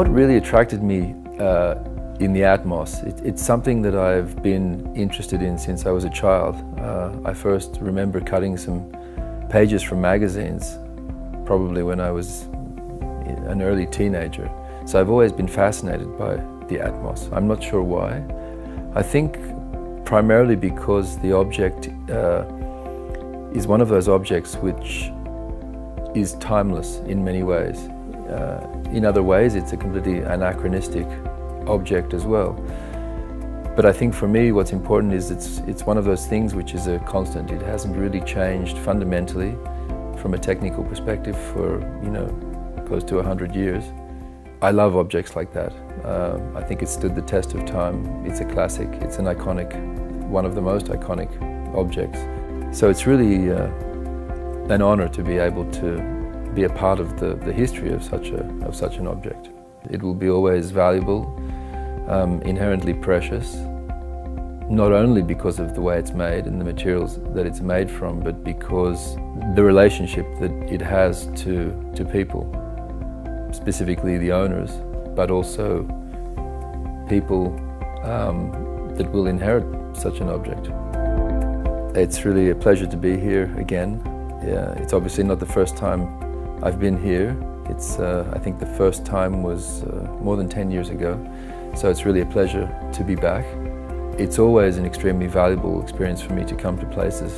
What really attracted me in the Atmos, it's something that I've been interested in since I was a child. I first remember cutting some pages from magazines, probably when I was an early teenager. So I've always been fascinated by the Atmos. I'm not sure why. I think primarily because the object is one of those objects which is timeless in many ways. In other ways, it's a completely anachronistic object as well. But I think for me what's important is it's one of those things which is a constant. It hasn't really changed fundamentally from a technical perspective for, close to 100 years. I love objects like that. I think it stood the test of time. It's a classic, it's an iconic, one of the most iconic objects. So it's really an honor to be able to be a part of the history of such an object. It will be always valuable, inherently precious, not only because of the way it's made and the materials that it's made from, but because the relationship that it has to people, specifically the owners, but also people that will inherit such an object. It's really a pleasure to be here again. It's obviously not the first time I've been here. I think the first time was more than 10 years ago, so it's really a pleasure to be back. It's always an extremely valuable experience for me to come to places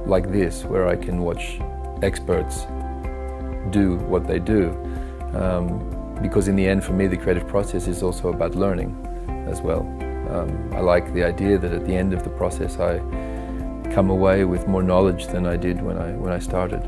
like this, where I can watch experts do what they do, because in the end, for me, the creative process is also about learning as well. I like the idea that at the end of the process, I come away with more knowledge than I did when I started.